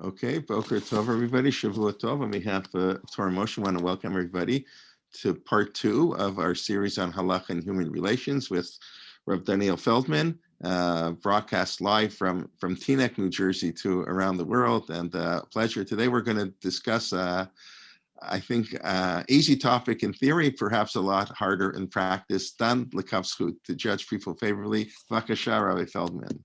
Okay, Boker Tov, everybody. Shavua Tov. On behalf of Torah Moshe, I want to welcome everybody to part 2 of our series on Halacha and Human Relations with Rabbi Daniel Feldman, broadcast live from Teaneck, New Jersey to around the world. And pleasure. Today we're going to discuss, I think, easy topic in theory, perhaps a lot harder in practice. Dan Lekavskut, to judge people favorably. Vakasha, Rabbi Feldman.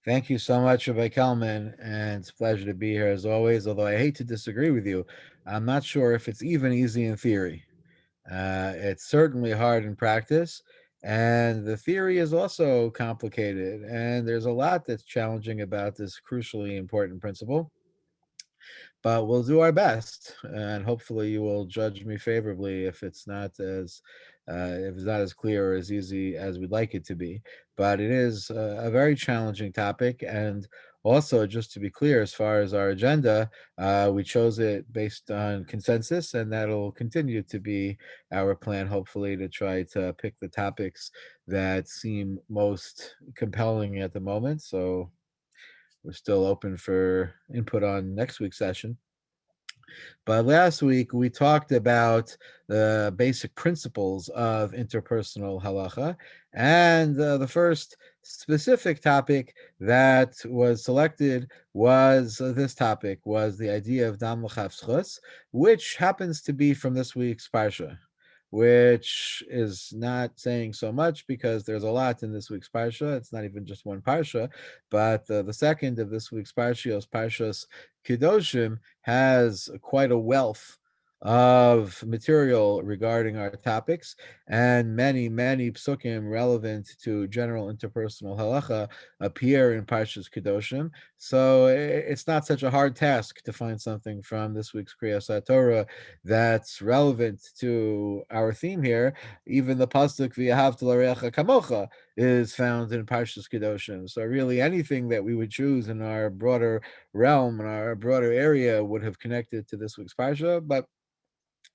Thank you so much, Rabbi Kalman, and it's a pleasure to be here as always. Although I hate to disagree with you, I'm not sure if it's even easy in theory. It's certainly hard in practice, and the theory is also complicated. And there's a lot that's challenging about this crucially important principle. But we'll do our best, and hopefully you will judge me favorably if it's not as clear or as easy as we'd like it to be. But it is a very challenging topic, and also, just to be clear, as far as our agenda, we chose it based on consensus, and that'll continue to be our plan, hopefully, to try to pick the topics that seem most compelling at the moment. So we're still open for input on next week's session. But last week we talked about the basic principles of interpersonal halacha, and the first specific topic that was selected was this topic, was the idea of dam l'chavschus, which happens to be from this week's parsha, which is not saying so much because there's a lot in this week's parsha. It's not even just one parsha, but the second of this week's parshas, Parshas Kedoshim, has quite a wealth of material regarding our topics, and many, many psukim relevant to general interpersonal halacha appear in Parshas Kedoshim. So it's not such a hard task to find something from this week's Kriyas Torah that's relevant to our theme here. Even the pasuk V'ahavta l'reacha kamocha is found in Parshas Kedoshim. So really anything that we would choose in our broader realm and our broader area would have connected to this week's parsha, but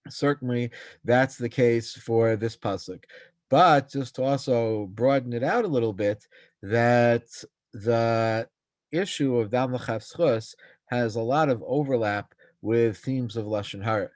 certainly that's the case for this pasuk. But just to also broaden it out a little bit, that the issue of Dam L'Chavschus has a lot of overlap with themes of Lashon Hara.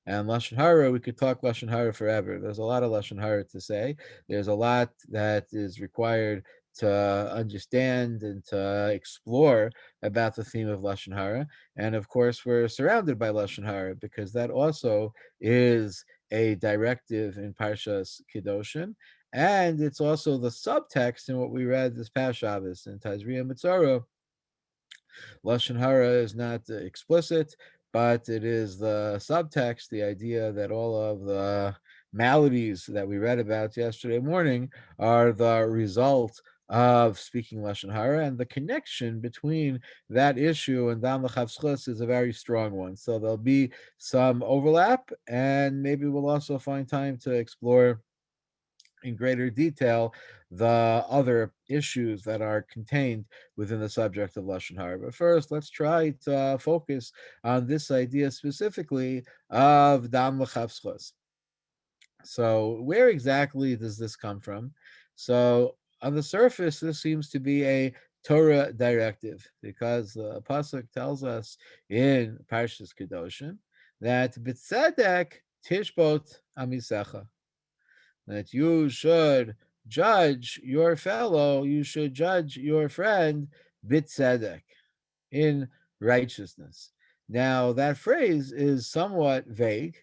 And Lashon Hara, we could talk Lashon Hara forever. There's a lot of Lashon Hara to say. There's a lot that is required to understand and to explore about the theme of Lashon Hara. And of course, we're surrounded by Lashon Hara because that also is a directive in Parshas Kedoshim. And it's also the subtext in what we read this past Shabbos in Tazria Mitzorah. Lashon Hara is not explicit, but it is the subtext, the idea that all of the maladies that we read about yesterday morning are the result of speaking Lashon Hara, and the connection between that issue and Dam L'Chavschus is a very strong one. So there'll be some overlap, and maybe we'll also find time to explore in greater detail the other issues that are contained within the subject of Lashon Hara. But first, let's try to focus on this idea specifically of Dam L'Chavschus. So where exactly does this come from? So on the surface, this seems to be a Torah directive because the pasuk tells us in Parshas Kedoshim that b'tzedek tishbot amisecha, that you should judge your fellow, you should judge your friend b'tzedek, in righteousness. Now, that phrase is somewhat vague,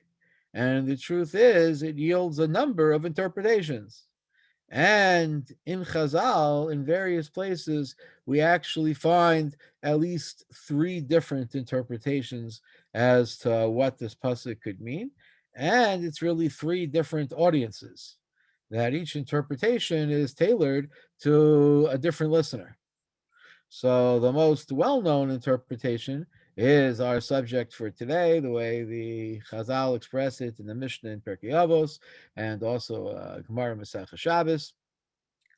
and the truth is it yields a number of interpretations. And in Chazal, in various places, we actually find at least 3 different interpretations as to what this pasuk could mean. And it's really 3 different audiences, that each interpretation is tailored to a different listener. So the most well-known interpretation is our subject for today, the way the Chazal express it in the Mishnah in Pirkei Avos, and also Gemara Masechah Shabbos,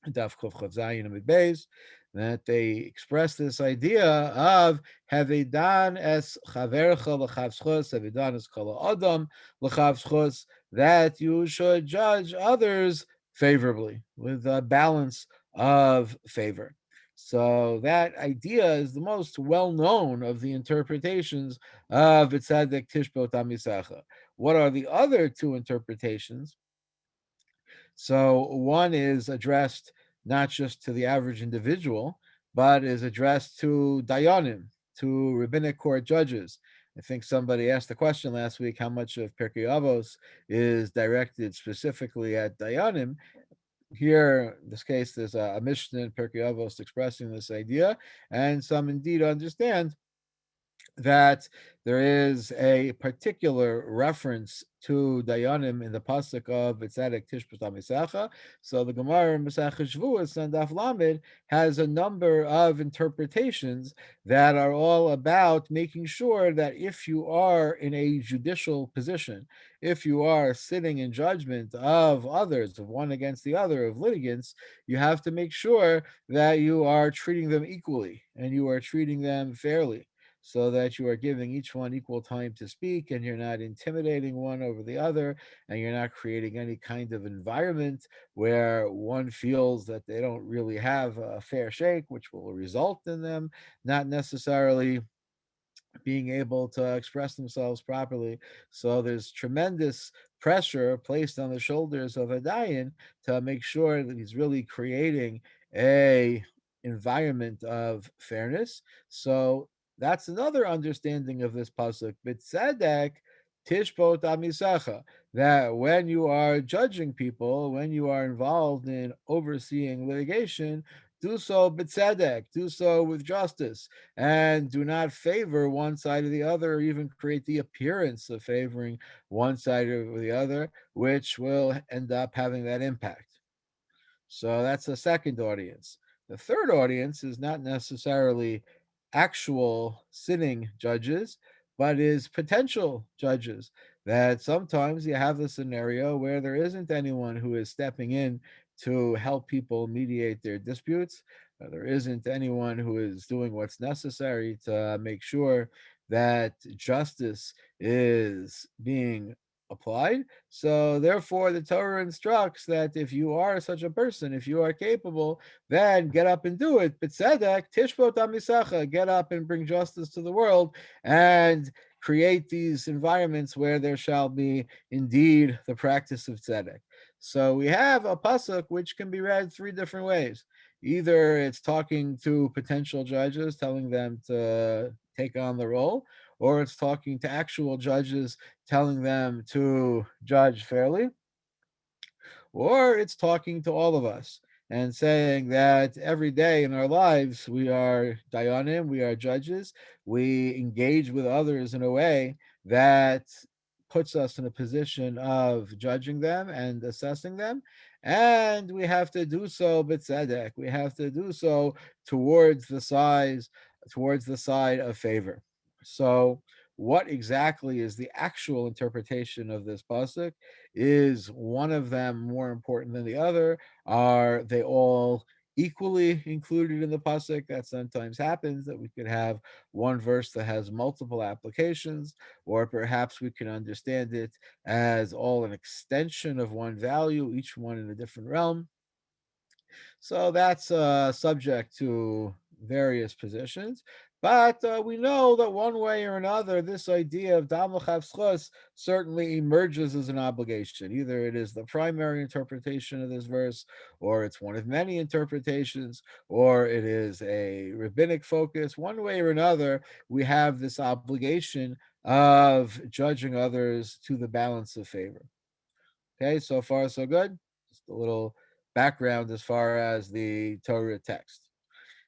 Daf Kuf Chav Zayin Amid Beis, that they express this idea of Havedan es chavercha l'chavschus, Havedan es kol adam l'chavschus, that you should judge others favorably, with a balance of favor. So that idea is the most well-known of the interpretations of B'tzadek Tishbot Amisacha. What are the other two interpretations? So one is addressed not just to the average individual, but is addressed to dayanim, to rabbinic court judges. I think somebody asked the question last week how much of Pirkei Avos is directed specifically at dayanim. Here, in this case, there's a Mishnah in Pirkei Avos expressing this idea, and some indeed understand that there is a particular reference to Dayanim in the pasuk of B'tzadek Tishbut Amisacha. So the Gemara in Masechah Shavuos and Daf Lamed has a number of interpretations that are all about making sure that if you are in a judicial position, if you are sitting in judgment of others, of one against the other, of litigants, you have to make sure that you are treating them equally and you are treating them fairly, so that you are giving each one equal time to speak and you're not intimidating one over the other, and you're not creating any kind of environment where one feels that they don't really have a fair shake, which will result in them not necessarily being able to express themselves properly. So there's tremendous pressure placed on the shoulders of a dayan to make sure that he's really creating a environment of fairness. So that's another understanding of this pasuk. B'tzedek tishbot amisacha, that when you are judging people, when you are involved in overseeing litigation, do so b'tzedek, do so with justice, and do not favor one side or the other, or even create the appearance of favoring one side or the other, which will end up having that impact. So that's the second audience. The third audience is not necessarily actual sitting judges, but is potential judges. That sometimes you have a scenario where there isn't anyone who is stepping in to help people mediate their disputes. There isn't anyone who is doing what's necessary to make sure that justice is being applied. So therefore, the Torah instructs that if you are such a person, if you are capable, then get up and do it. But tzedek, tishbot amisacha, get up and bring justice to the world and create these environments where there shall be indeed the practice of tzedek. So we have a pasuk which can be read three different ways. Either it's talking to potential judges, telling them to take on the role, or it's talking to actual judges, telling them to judge fairly, or it's talking to all of us and saying that every day in our lives we are dayanim, we are judges, we engage with others in a way that puts us in a position of judging them and assessing them, and we have to do so b'tzedek. We have to do so towards the side of favor. So what exactly is the actual interpretation of this pasuk? Is one of them more important than the other? Are they all equally included in the pasuk? That sometimes happens, that we could have one verse that has multiple applications, or perhaps we can understand it as all an extension of one value, each one in a different realm. So that's subject to various positions. But we know that one way or another, this idea of dam l'chavschos certainly emerges as an obligation. Either it is the primary interpretation of this verse, or it's one of many interpretations, or it is a rabbinic focus. One way or another, we have this obligation of judging others to the balance of favor. Okay, so far so good. Just a little background as far as the Torah text.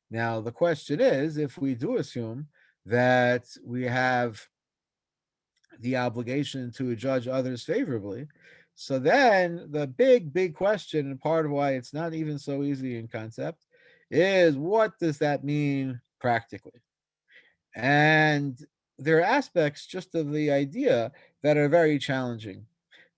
Now, the question is, if we do assume that we have the obligation to judge others favorably, so then the big question, and part of why it's not even so easy in concept, is what does that mean practically? And there are aspects just of the idea that are very challenging.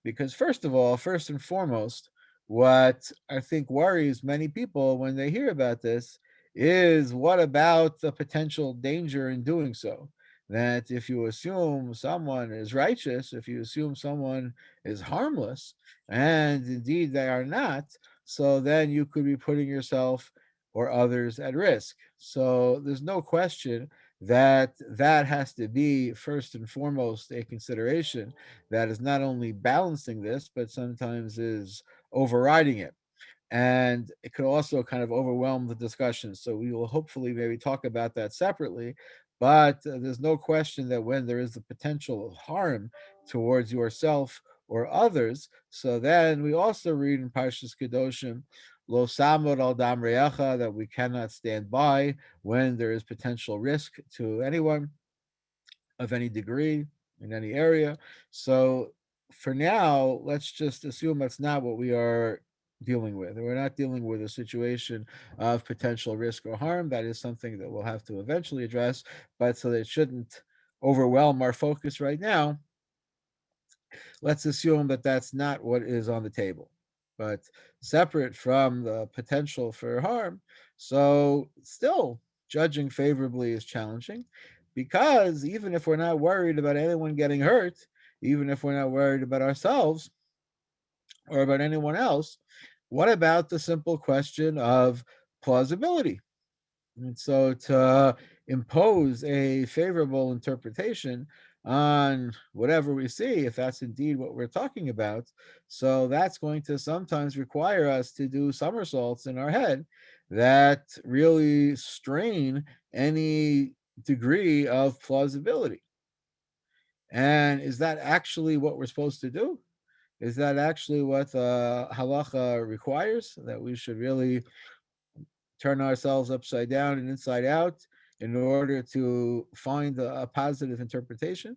Because, first of all, first and foremost, what I think worries many people when they hear about this is what about the potential danger in doing so? That if you assume someone is righteous, if you assume someone is harmless, and indeed they are not, so then you could be putting yourself or others at risk. So there's no question that that has to be first and foremost a consideration that is not only balancing this, but sometimes is overriding it, and it could also kind of overwhelm the discussion. So we will hopefully maybe talk about that separately. But there's no question that when there is the potential of harm towards yourself or others, so then we also read in Parshas Kedoshim, Lo samod al dam reacha, that we cannot stand by when there is potential risk to anyone of any degree in any area. So for now, let's just assume that's not what we are dealing with. We're not dealing with a situation of potential risk or harm. That is something that we'll have to eventually address, but so that it shouldn't overwhelm our focus right now, let's assume that that's not what is on the table. But separate from the potential for harm, so still judging favorably is challenging, because even if we're not worried about anyone getting hurt, even if we're not worried about ourselves or about anyone else, what about the simple question of plausibility? And so to impose a favorable interpretation on whatever we see, if that's indeed what we're talking about, so that's going to sometimes require us to do somersaults in our head that really strain any degree of plausibility. And is that actually what we're supposed to do? Is that actually what halacha requires? That we should really turn ourselves upside down and inside out in order to find a positive interpretation?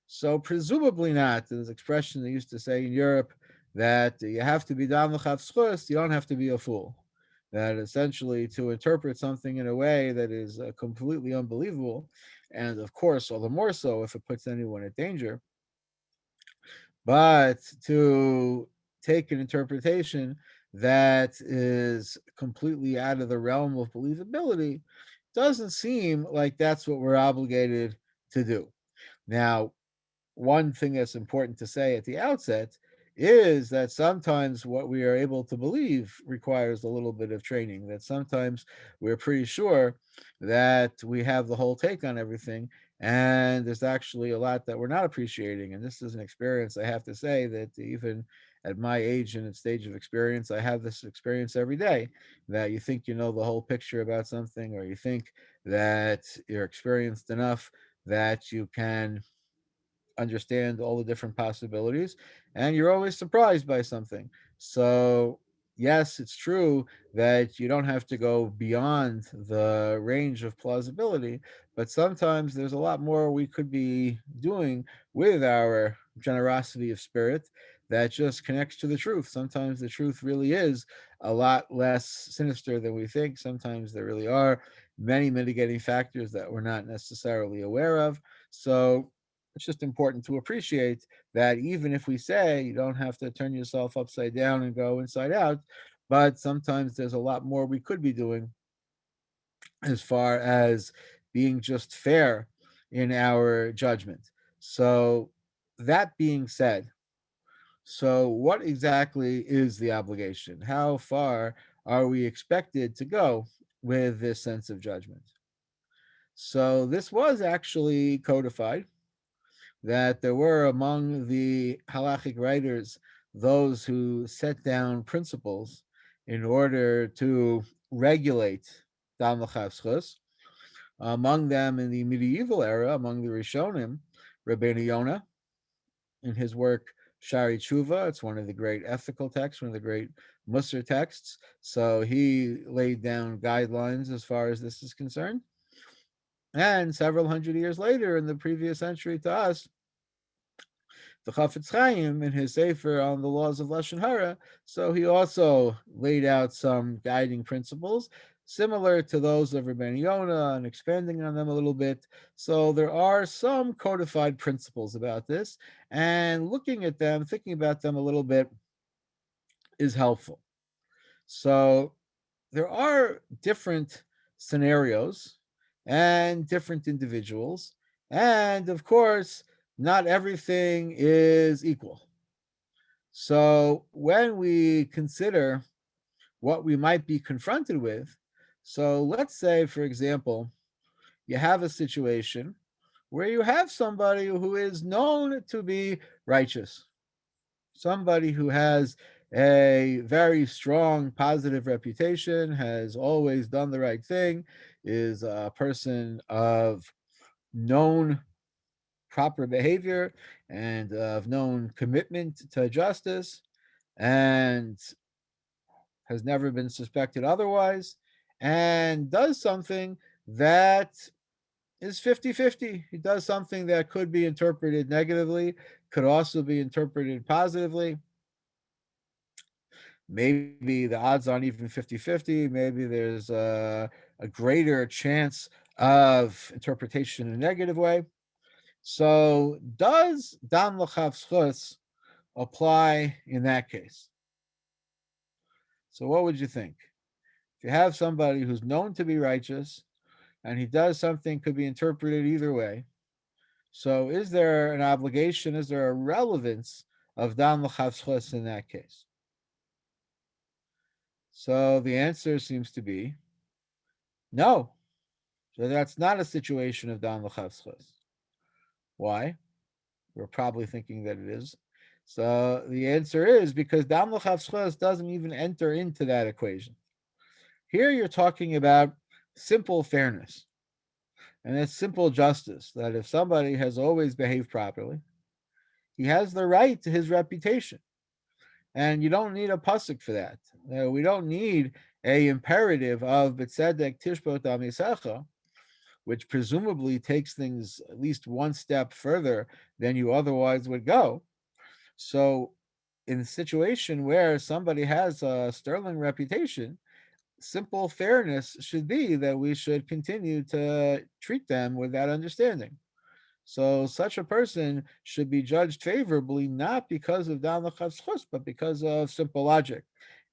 So presumably not. There's an expression they used to say in Europe that you have to be dam l'chavschus, you don't have to be a fool. That essentially to interpret something in a way that is completely unbelievable, and of course, all the more so if it puts anyone at danger, but to take an interpretation that is completely out of the realm of believability doesn't seem like that's what we're obligated to do. Now, one thing that's important to say at the outset is that sometimes what we are able to believe requires a little bit of training, that sometimes we're pretty sure that we have the whole take on everything, and there's actually a lot that we're not appreciating. And this is an experience, I have to say, that even at my age and stage of experience, I have this experience every day, that you think you know the whole picture about something, or you think that you're experienced enough that you can understand all the different possibilities, and you're always surprised by something. So yes, it's true that you don't have to go beyond the range of plausibility, but sometimes there's a lot more we could be doing with our generosity of spirit that just connects to the truth. Sometimes the truth really is a lot less sinister than we think. Sometimes there really are many mitigating factors that we're not necessarily aware of. So it's just important to appreciate that even if we say you don't have to turn yourself upside down and go inside out, but sometimes there's a lot more we could be doing as far as being just fair in our judgment. So, that being said, so what exactly is the obligation? How far are we expected to go with this sense of judgment? So, this was actually codified, that there were among the halachic writers those who set down principles in order to regulate dam l'chavschus. Among them, in the medieval era, among the Rishonim, Rabbi Yonah, in his work Shari Tshuva, it's one of the great ethical texts, one of the great Musar texts. So he laid down guidelines as far as this is concerned. And several hundred years later, in the previous century to us, the Chafetz Chaim in his Sefer on the laws of Lashon Hara, so he also laid out some guiding principles similar to those of Rabbi Yonah and expanding on them a little bit. So there are some codified principles about this, and looking at them, thinking about them a little bit is helpful. So there are different scenarios and different individuals, and of course, not everything is equal. So when we consider what we might be confronted with. So let's say, for example, you have a situation where you have somebody who is known to be righteous, somebody who has a very strong positive reputation, has always done the right thing, is a person of known proper behavior and of known commitment to justice, and has never been suspected otherwise, and does something that is 50-50. He does something that could be interpreted negatively, could also be interpreted positively. Maybe the odds aren't even 50-50. Maybe there's a greater chance of interpretation in a negative way. So does Dan L'Chav apply in that case? So what would you think? If you have somebody who's known to be righteous and he does something could be interpreted either way, so is there an obligation, is there a relevance of Dan L'Chav in that case? So the answer seems to be no. So that's not a situation of Dan L'Chav. Why? We're probably thinking that it is. So the answer is because Dan L'Chav doesn't even enter into that equation. Here you're talking about simple fairness, and it's simple justice, that if somebody has always behaved properly, he has the right to his reputation. And you don't need a pasuk for that. We don't need a imperative of B'tzedek Tishbot Amisecha, which presumably takes things at least one step further than you otherwise would go. So, in a situation where somebody has a sterling reputation, simple fairness should be that we should continue to treat them with that understanding. So such a person should be judged favorably, not because of Dan L'Chavschus, but because of simple logic.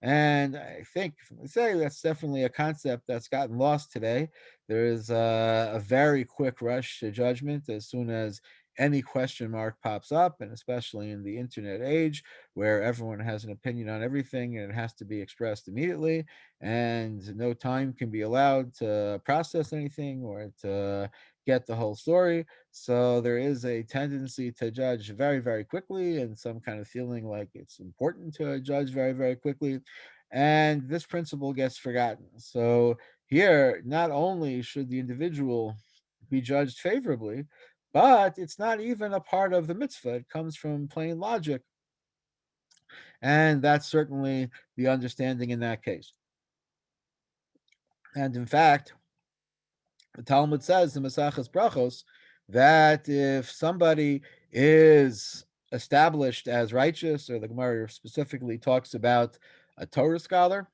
And I think, I say, that's definitely a concept that's gotten lost today. There is a very quick rush to judgment as soon as any question mark pops up, and especially in the internet age where everyone has an opinion on everything and it has to be expressed immediately, and no time can be allowed to process anything or to get the whole story. So there is a tendency to judge very, very quickly, and some kind of feeling like it's important to judge very, very quickly. And this principle gets forgotten. So here, not only should the individual be judged favorably, but it's not even a part of the mitzvah. It comes from plain logic. And that's certainly the understanding in that case. And in fact, the Talmud says in Maseches Brachos that if somebody is established as righteous, or the Gemara specifically talks about a Torah scholar,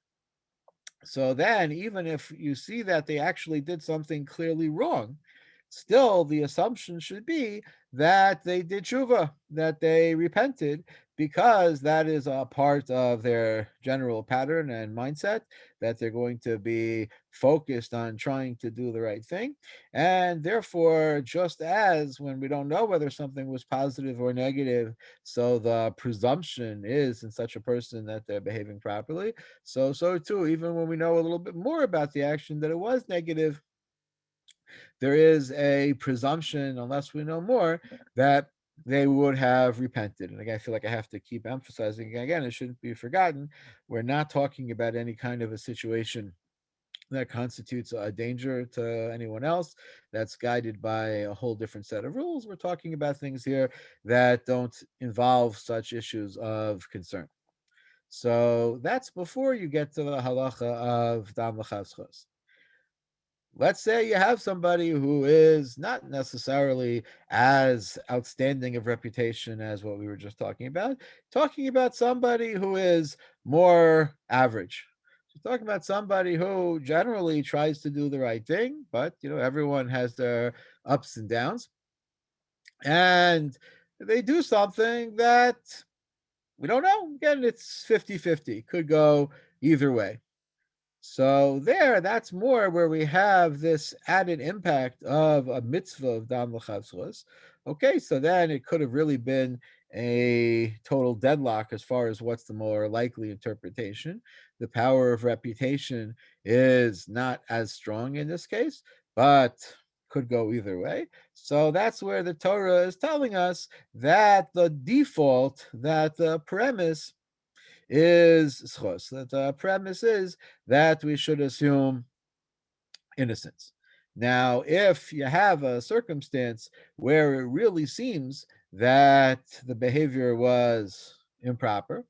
so then even if you see that they actually did something clearly wrong, still the assumption should be that they did tshuva, that they repented, because that is a part of their general pattern and mindset, that they're going to be focused on trying to do the right thing. And therefore, just as when we don't know whether something was positive or negative, so the presumption is in such a person that they're behaving properly, so too, even when we know a little bit more about the action that it was negative, there is a presumption, unless we know more, that they would have repented. And again, I feel like I have to keep emphasizing again, it shouldn't be forgotten. We're not talking about any kind of a situation that constitutes a danger to anyone else, that's guided by a whole different set of rules. We're talking about things here that don't involve such issues of concern. So that's before you get to the halacha of dam l'chavschos. Let's say you have somebody who is not necessarily as outstanding of reputation as what we were just talking about somebody who is more average. So talking about somebody who generally tries to do the right thing, but everyone has their ups and downs, and they do something that we don't know. Again, it's 50-50. Could go either way. So that's more where we have this added impact of a mitzvah of dam l'chavschos. Okay, so then it could have really been a total deadlock as far as what's the more likely interpretation. The power of reputation is not as strong in this case, but could go either way. So that's where the Torah is telling us that the default, that the premise is schos, that the premise is that we should assume innocence. Now, if you have a circumstance where it really seems that the behavior was improper,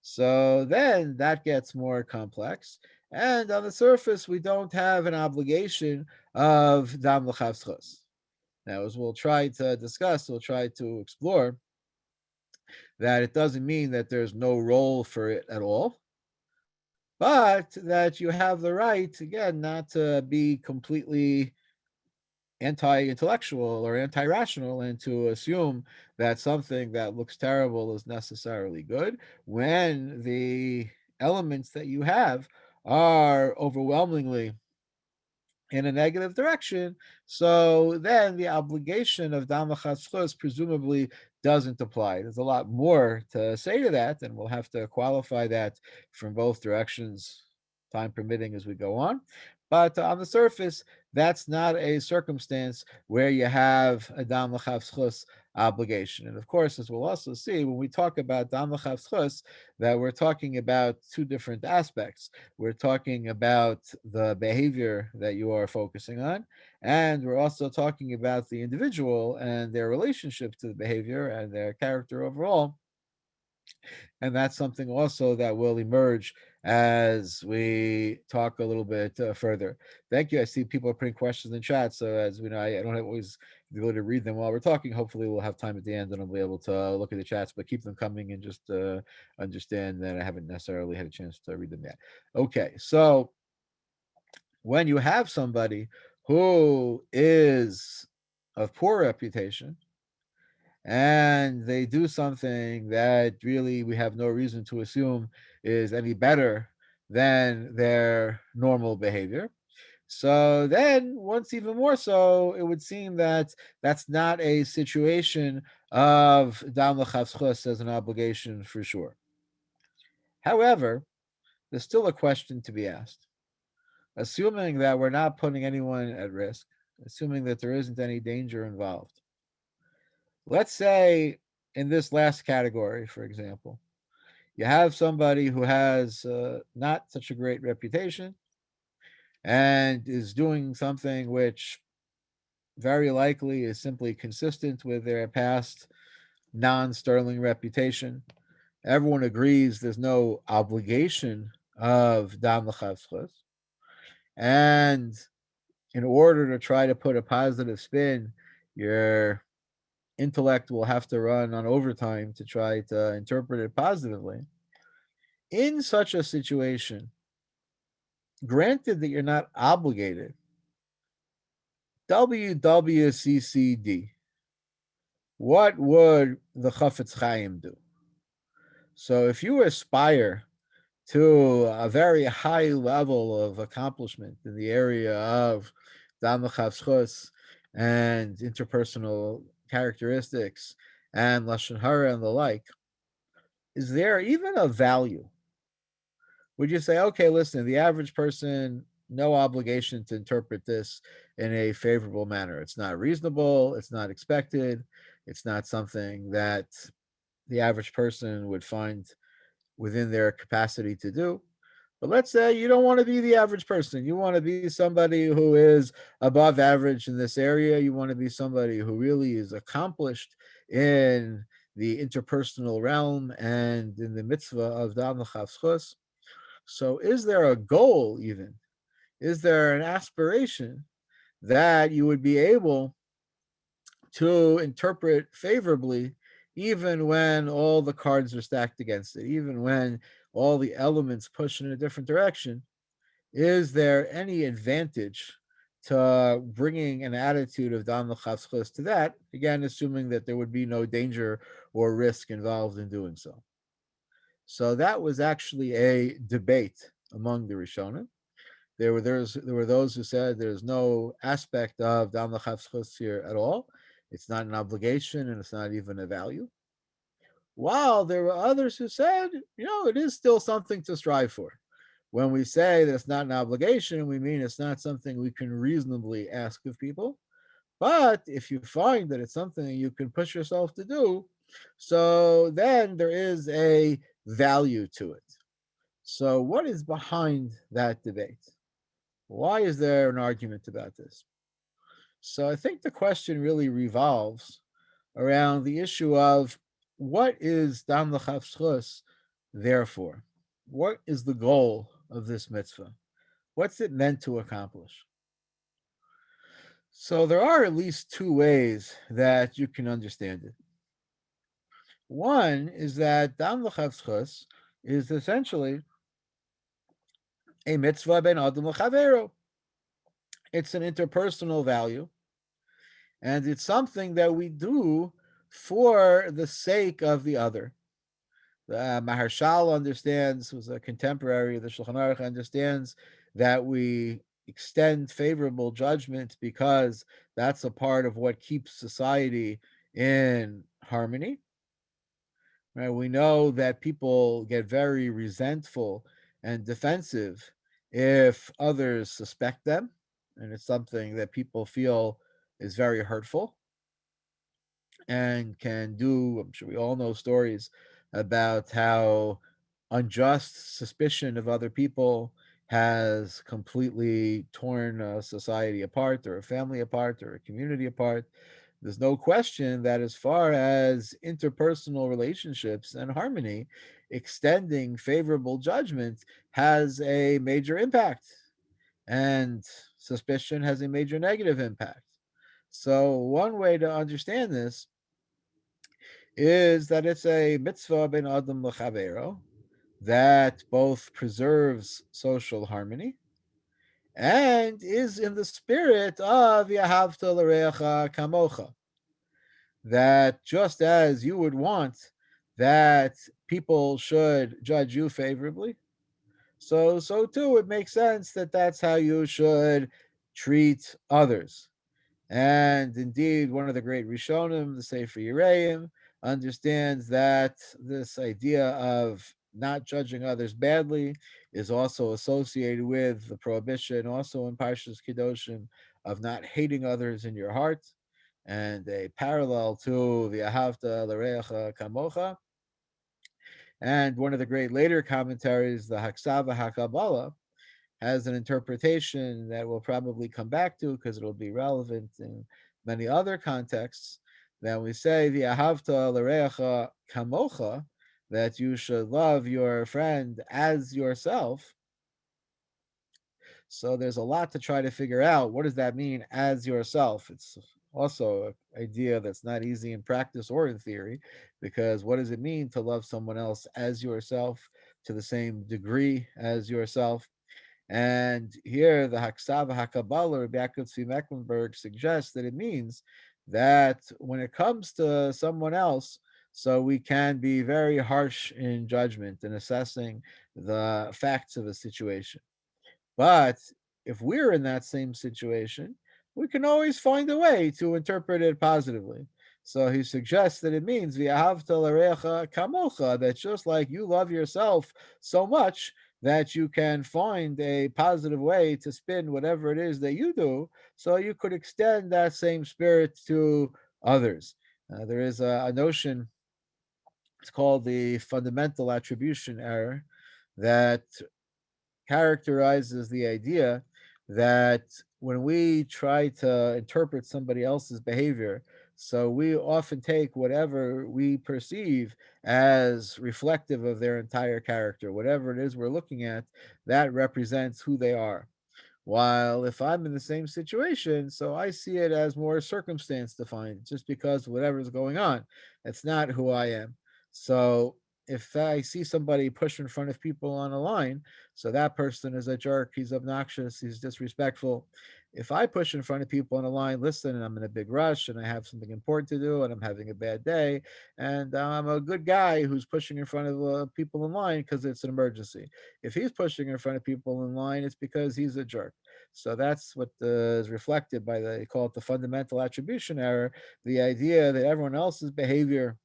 so then that gets more complex. And on the surface, we don't have an obligation of dam l'chavschos. Now, as we'll try to discuss, we'll try to explore that it doesn't mean that there's no role for it at all, but that you have the right, again, not to be completely anti-intellectual or anti-rational and to assume that something that looks terrible is necessarily good when the elements that you have are overwhelmingly in a negative direction. So then the obligation of dam l'chatzchus presumably doesn't apply. There's a lot more to say to that, and we'll have to qualify that from both directions, time permitting, as we go on. But on the surface, that's not a circumstance where you have a dam l'chatzchus obligation. And of course, as we'll also see, when we talk about dam l'chatzchus, that we're talking about two different aspects. We're talking about the behavior that you are focusing on, and we're also talking about the individual and their relationship to the behavior and their character overall. And that's something also that will emerge as we talk a little bit further. Thank you. I see people are putting questions in chat. So as we know, I don't have always the ability to read them while we're talking. Hopefully we'll have time at the end and I'll be able to look at the chats, but keep them coming and just understand that I haven't necessarily had a chance to read them yet. Okay, so when you have somebody who is of poor reputation and they do something that really we have no reason to assume is any better than their normal behavior. So then, once even more so, it would seem that that's not a situation of dam l'chavschus as an obligation for sure. However, there's still a question to be asked. Assuming that we're not putting anyone at risk, assuming that there isn't any danger involved. Let's say in this last category, for example, you have somebody who has not such a great reputation and is doing something which very likely is simply consistent with their past non-sterling reputation. Everyone agrees there's no obligation of dam l'chavschus. And in order to try to put a positive spin, your intellect will have to run on overtime to try to interpret it positively. In such a situation, granted that you're not obligated, WWCCD, what would the Chafetz Chaim do? So if you aspire to a very high level of accomplishment in the area of dam l'chavschus and interpersonal characteristics and lashon hara and the like, is there even a value? Would you say, okay, listen, the average person, no obligation to interpret this in a favorable manner? It's not reasonable, it's not expected, it's not something that the average person would find within their capacity to do. But let's say you don't want to be the average person. You want to be somebody who is above average in this area. You want to be somebody who really is accomplished in the interpersonal realm and in the mitzvah of dam l'chavschus. So is there a goal even? Is there an aspiration that you would be able to interpret favorably even when all the cards are stacked against it, even when all the elements push in a different direction? Is there any advantage to bringing an attitude of dam l'chavschus to that? Again, assuming that there would be no danger or risk involved in doing so. So that was actually a debate among the Rishonim. There were those who said there's no aspect of dam l'chavschus here at all. It's not an obligation and it's not even a value. While there were others who said, it is still something to strive for. When we say that it's not an obligation, we mean it's not something we can reasonably ask of people. But if you find that it's something you can push yourself to do, so then there is a value to it. So, what is behind that debate? Why is there an argument about this? So, I think the question really revolves around the issue of what is Dam L'Chavschus there for? What is the goal of this mitzvah? What's it meant to accomplish? So there are at least two ways that you can understand it. One is that Dam L'Chavschus is essentially a mitzvah ben Adam L'Chavero. It's an interpersonal value, and it's something that we do for the sake of the other. Maharshal understands, who's a contemporary of the Shulchan Aruch, understands that we extend favorable judgment because that's a part of what keeps society in harmony. Right? We know that people get very resentful and defensive if others suspect them, and it's something that people feel is very hurtful and can do. I'm sure we all know stories about how unjust suspicion of other people has completely torn a society apart, or a family apart, or a community apart. There's no question that as far as interpersonal relationships and harmony, extending favorable judgment has a major impact, and suspicion has a major negative impact. So, one way to understand this is that it's a mitzvah ben adam l'chavero that both preserves social harmony and is in the spirit of Yahavta l'reacha kamocha. That just as you would want that people should judge you favorably, so too it makes sense that that's how you should treat others. And indeed, one of the great Rishonim, the Sefer Yereim, understands that this idea of not judging others badly is also associated with the prohibition, also in Parshas Kedoshim, of not hating others in your heart, and a parallel to the Ahavta l'reacha kamocha. And one of the great later commentaries, the Haksava HaKabbalah, has an interpretation that we'll probably come back to because it'll be relevant in many other contexts. That we say the ahavta l'reacha kamocha, that you should love your friend as yourself. So there's a lot to try to figure out. What does that mean, as yourself? It's also an idea that's not easy in practice or in theory, because what does it mean to love someone else as yourself to the same degree as yourself? And here, the Haksava HaKabbalah, Rabbi Yaakov Tzvi Mecklenburg, suggests that it means that when it comes to someone else, so we can be very harsh in judgment and assessing the facts of a situation. But if we're in that same situation, we can always find a way to interpret it positively. So he suggests that it means v'ahavta l'reacha kamocha, that just like you love yourself so much that you can find a positive way to spin whatever it is that you do, so you could extend that same spirit to others. There is a notion, it's called the fundamental attribution error, that characterizes the idea that when we try to interpret somebody else's behavior, so we often take whatever we perceive as reflective of their entire character, whatever it is we're looking at, that represents who they are. While if I'm in the same situation, so I see it as more circumstance defined, just because whatever's going on, it's not who I am. So if I see somebody push in front of people on a line, so that person is a jerk, he's obnoxious, he's disrespectful. If I push in front of people on a line, listen, and I'm in a big rush and I have something important to do and I'm having a bad day, and I'm a good guy who's pushing in front of people in line because it's an emergency. If he's pushing in front of people in line, it's because he's a jerk. So that's what is reflected by they call it the fundamental attribution error, the idea that everyone else's behavior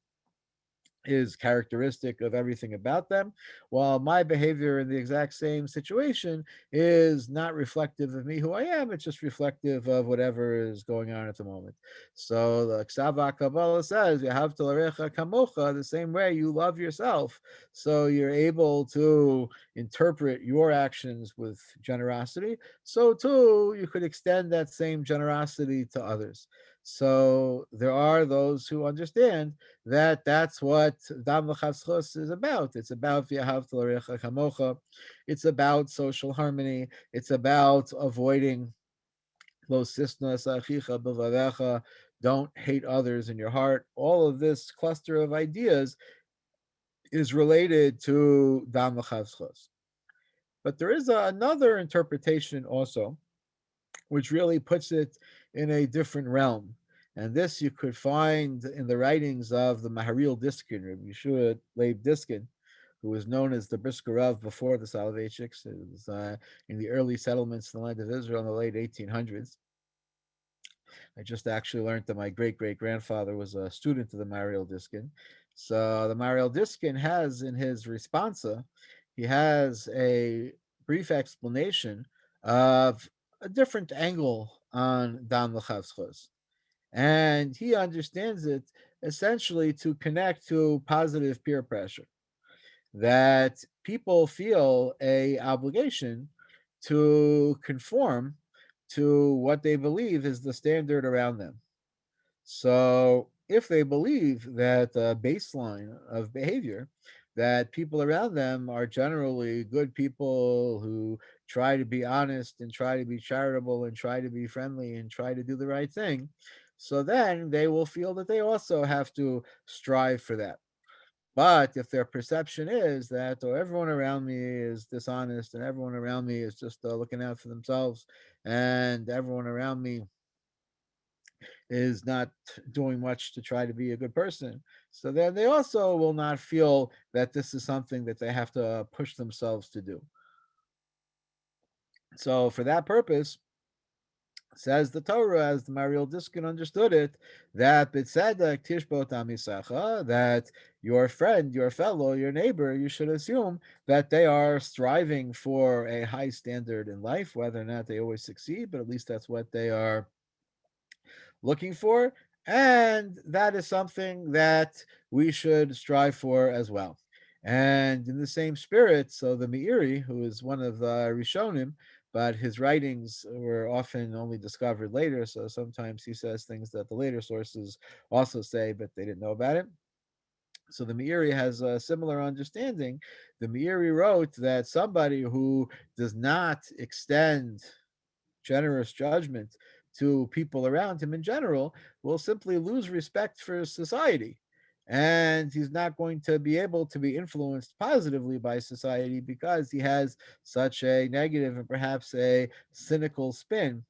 is characteristic of everything about them, while my behavior in the exact same situation is not reflective of me, who I am. It's just reflective of whatever is going on at the moment. So the Ksava Kabbalah says, "You have to larecha kamocha," the same way you love yourself. So you're able to interpret your actions with generosity. So too, you could extend that same generosity to others. So there are those who understand that that's what Dam L'Chatzchos is about. It's about V'yahavta L'Orecha Kamocha. It's about social harmony. It's about avoiding Lo Sisnas Achicha B'Vavecha. Don't hate others in your heart. All of this cluster of ideas is related to Dam L'Chatzchos. But there is another interpretation also, which really puts it in a different realm. And this you could find in the writings of the Maharil Diskin, Rabbi Yeshua Leib Diskin, who was known as the Brisker Rav before the Soloveitchiks. It was in the early settlements in the land of Israel in the late 1800s. I just actually learned that my great great grandfather was a student of the Maharil Diskin. So the Maharil Diskin has in his responsa, he has a brief explanation of a different angle on Dan L'Chavschos. And he understands it essentially to connect to positive peer pressure, that people feel a obligation to conform to what they believe is the standard around them. So if they believe that the baseline of behavior, that people around them are generally good people who try to be honest and try to be charitable and try to be friendly and try to do the right thing, so then they will feel that they also have to strive for that. But if their perception is that, oh, everyone around me is dishonest and everyone around me is just looking out for themselves and everyone around me is not doing much to try to be a good person, so then they also will not feel that this is something that they have to push themselves to do. So for that purpose, says the Torah, as the Mariel Diskin understood it, that B'tzedek tishbot amisacha, that your friend, your fellow, your neighbor, you should assume that they are striving for a high standard in life, whether or not they always succeed, but at least that's what they are looking for. And that is something that we should strive for as well. And in the same spirit, so the Meiri, who is one of the Rishonim, but his writings were often only discovered later, so sometimes he says things that the later sources also say, but they didn't know about it. So the Meiri has a similar understanding. The Meiri wrote that somebody who does not extend generous judgment to people around him in general will simply lose respect for society. And he's not going to be able to be influenced positively by society because he has such a negative and perhaps a cynical spin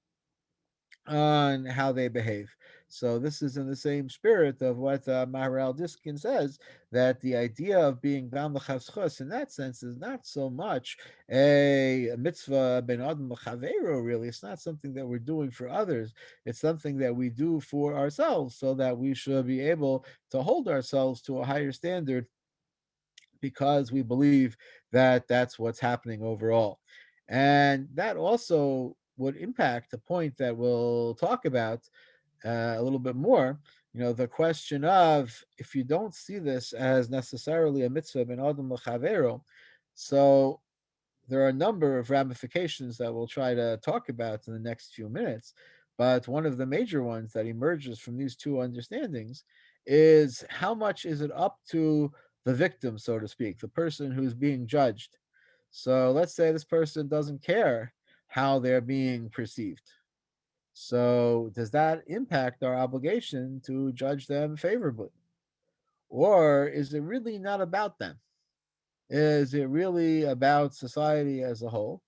on how they behave. So this is in the same spirit of what Maharal Diskin says, that the idea of being Gam L'Chavschus in that sense is not so much a mitzvah ben adam l'chaveiro, really. It's not something that we're doing for others. It's something that we do for ourselves so that we should be able to hold ourselves to a higher standard because we believe that that's what's happening overall. And that also would impact a point that we'll talk about a little bit more. You know, the question of, if you don't see this as necessarily a mitzvah ben adam l'chavero, so there are a number of ramifications that we'll try to talk about in the next few minutes. But one of the major ones that emerges from these two understandings is, how much is it up to the victim, so to speak, the person who's being judged? So let's say this person doesn't care how they're being perceived. So does that impact our obligation to judge them favorably? Or is it really not about them? Is it really about society as a whole?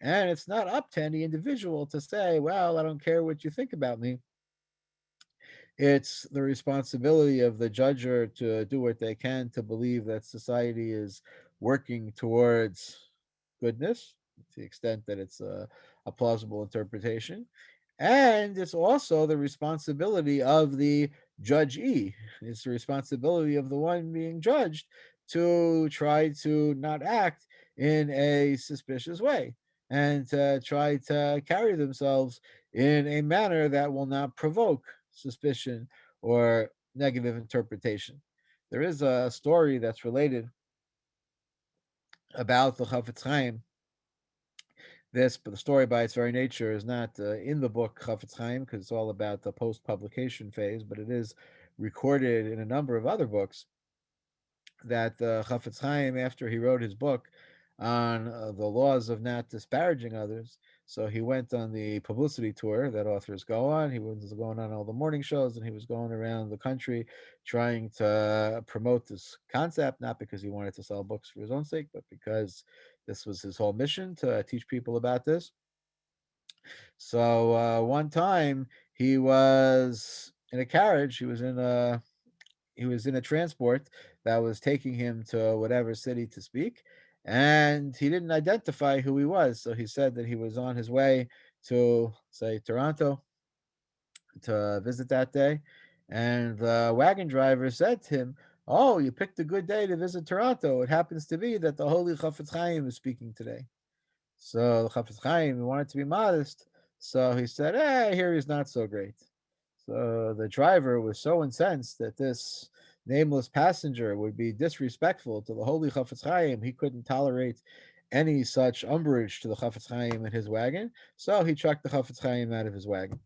And it's not up to any individual to say, well, I don't care what you think about me. It's the responsibility of the judger to do what they can to believe that society is working towards goodness, to the extent that it's a plausible interpretation. And it's also the responsibility of the judgee. It's the responsibility of the one being judged to try to not act in a suspicious way and to try to carry themselves in a manner that will not provoke suspicion or negative interpretation. There is a story that's related about the Chafetz Chaim. This, but the story by its very nature is not in the book Chafetz Chaim because it's all about the post-publication phase, but it is recorded in a number of other books that Chafetz Chaim, after he wrote his book on the laws of not disparaging others, so he went on the publicity tour that authors go on. He was going on all the morning shows, and he was going around the country trying to promote this concept, not because he wanted to sell books for his own sake, but because this was his whole mission to teach people about this. So one time he was in a carriage. He was in a transport that was taking him to whatever city to speak, and he didn't identify who he was. So he said that he was on his way to, say, Toronto to visit that day. And the wagon driver said to him, "Oh, you picked a good day to visit Toronto. It happens to be that the Holy Chafetz Chaim is speaking today." So the Chafetz Chaim wanted to be modest, so he said, here he's not so great." So the driver was so incensed that this nameless passenger would be disrespectful to the holy Chafetz Chaim, he couldn't tolerate any such umbrage to the Chafetz Chaim in his wagon, so he chucked the Chafetz Chaim out of his wagon.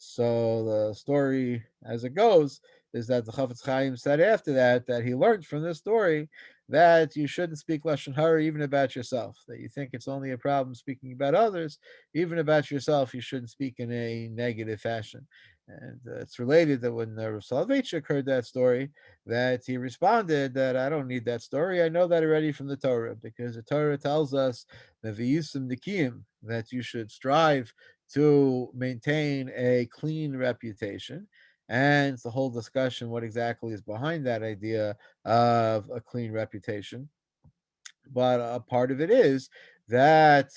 So the story, as it goes, is that the Chafetz Chaim said after that he learned from this story that you shouldn't speak lashon hara even about yourself. That you think it's only a problem speaking about others, even about yourself, you shouldn't speak in a negative fashion. And it's related that when Rav Soloveitchik heard that story, that he responded that I don't need that story. I know that already from the Torah, because the Torah tells us the v'yusim nikiyim, that you should strive to maintain a clean reputation. And it's the whole discussion what exactly is behind that idea of a clean reputation. But a part of it is that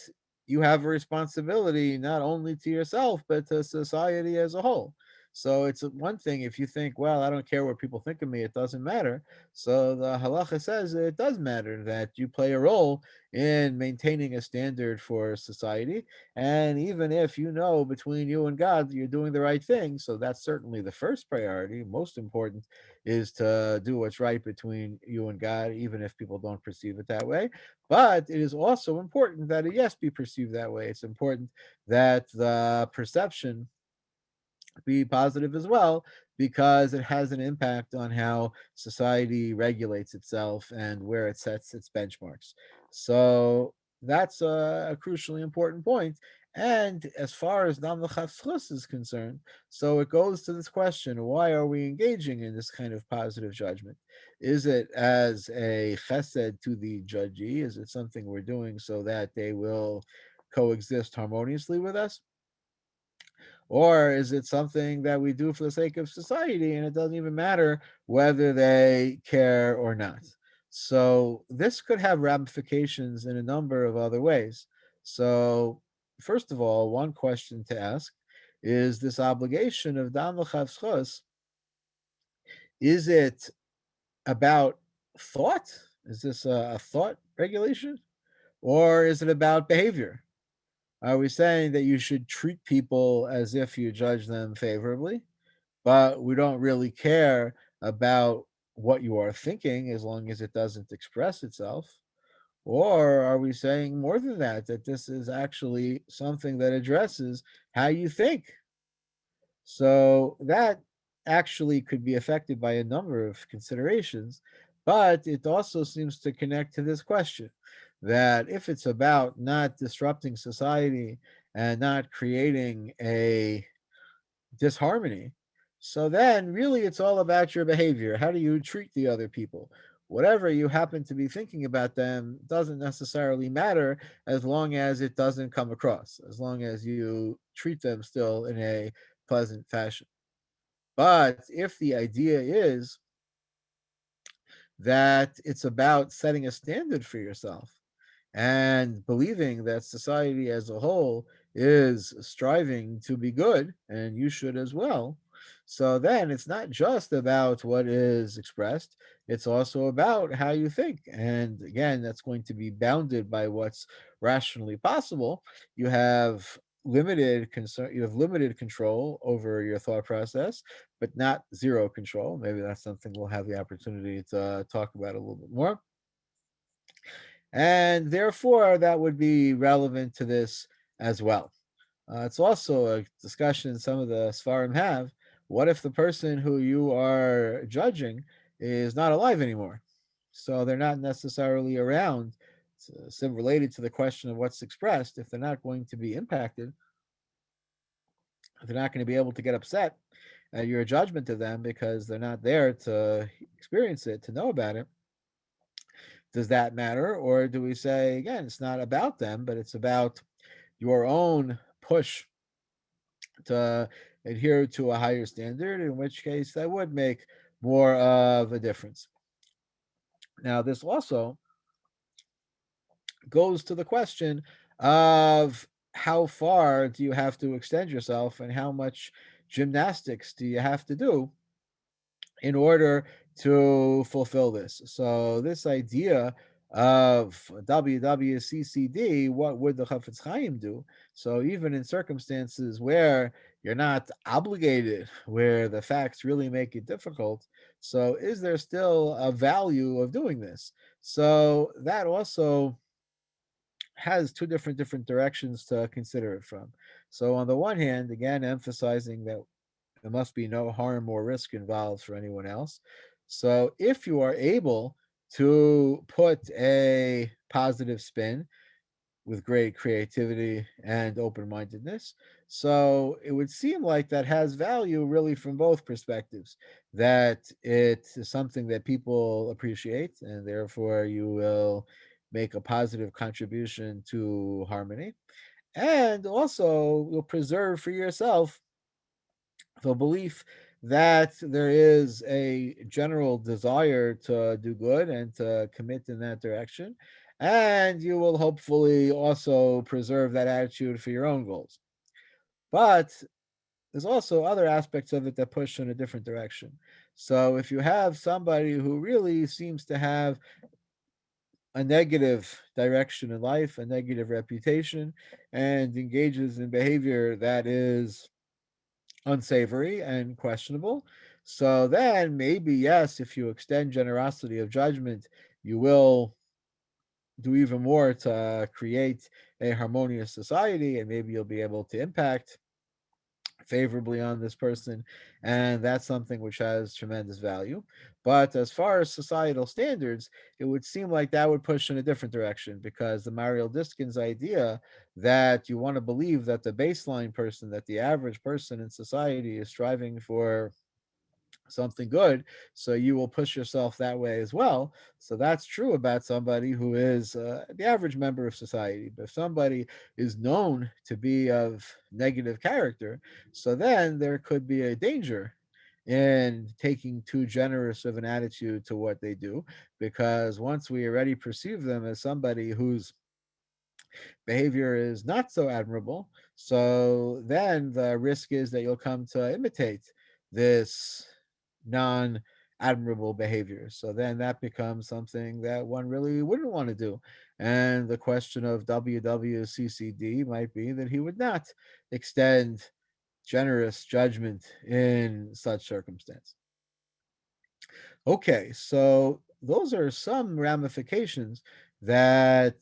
you have a responsibility not only to yourself but to society as a whole. So it's one thing if you think, well, I don't care what people think of me, it doesn't matter. So the halacha says it does matter that you play a role in maintaining a standard for society. And even if you know between you and God you're doing the right thing, so that's certainly the first priority. Most important is to do what's right between you and God, even if people don't perceive it that way. But it is also important that it, yes, be perceived that way. It's important that the perception be positive as well, because it has an impact on how society regulates itself and where it sets its benchmarks. So that's a crucially important point. And as far as Dam L'Chatzchus is concerned, so it goes to this question: why are we engaging in this kind of positive judgment? Is it as a chesed to the judgee? Is it something we're doing so that they will coexist harmoniously with us? Or is it something that we do for the sake of society and it doesn't even matter whether they care or not? So this could have ramifications in a number of other ways. So, first of all, one question to ask is this obligation of Dam L'Chavschos, is it about thought? Is this a thought regulation? Or is it about behavior? Are we saying that you should treat people as if you judge them favorably, but we don't really care about what you are thinking as long as it doesn't express itself? Or are we saying more than that, that this is actually something that addresses how you think? So that actually could be affected by a number of considerations, but it also seems to connect to this question that if it's about not disrupting society and not creating a disharmony, so then really it's all about your behavior. How do you treat the other people? Whatever you happen to be thinking about them doesn't necessarily matter as long as it doesn't come across, as long as you treat them still in a pleasant fashion. But if the idea is that it's about setting a standard for yourself and believing that society as a whole is striving to be good and you should as well, So then it's not just about what is expressed, it's also about how you think. And again, that's going to be bounded by what's rationally possible. You have limited control over your thought process, but not zero control. Maybe that's something we'll have the opportunity to talk about a little bit more. And therefore, that would be relevant to this as well. It's also a discussion some of the Sfarim have. What if the person who you are judging is not alive anymore? So they're not necessarily around. Related to the question of what's expressed, if they're not going to be impacted, if they're not going to be able to get upset at your judgment of them because they're not there to experience it, to know about it, does that matter? Or do we say, again, it's not about them, but it's about your own push to adhere to a higher standard, in which case that would make more of a difference. Now, this also goes to the question of how far do you have to extend yourself and how much gymnastics do you have to do in order to fulfill this. So this idea of WWCCD, what would the Chafetz Chaim do? So even in circumstances where you're not obligated, where the facts really make it difficult, so is there still a value of doing this? So that also has two different directions to consider it from. So on the one hand, again, emphasizing that there must be no harm or risk involved for anyone else. So if you are able to put a positive spin with great creativity and open mindedness, so it would seem like that has value really from both perspectives, that it is something that people appreciate, and therefore you will make a positive contribution to harmony. And also, you'll preserve for yourself the belief that there is a general desire to do good and to commit in that direction. And you will hopefully also preserve that attitude for your own goals. But there's also other aspects of it that push in a different direction. So if you have somebody who really seems to have a negative direction in life, a negative reputation, and engages in behavior that is unsavory and questionable. So then maybe, yes, if you extend generosity of judgment, you will do even more to create a harmonious society, and maybe you'll be able to impact favorably on this person, and that's something which has tremendous value. But as far as societal standards, it would seem like that would push in a different direction, because the Mario Diskin's idea that you want to believe that the baseline person, that the average person in society is striving for something good, so you will push yourself that way as well. So that's true about somebody who is the average member of society. But if somebody is known to be of negative character, so then there could be a danger in taking too generous of an attitude to what they do, because once we already perceive them as somebody whose behavior is not so admirable, so then the risk is that you'll come to imitate this non admirable behavior. So then that becomes something that one really wouldn't want to do. And the question of WWCCD might be that he would not extend generous judgment in such circumstance. Okay, so those are some ramifications that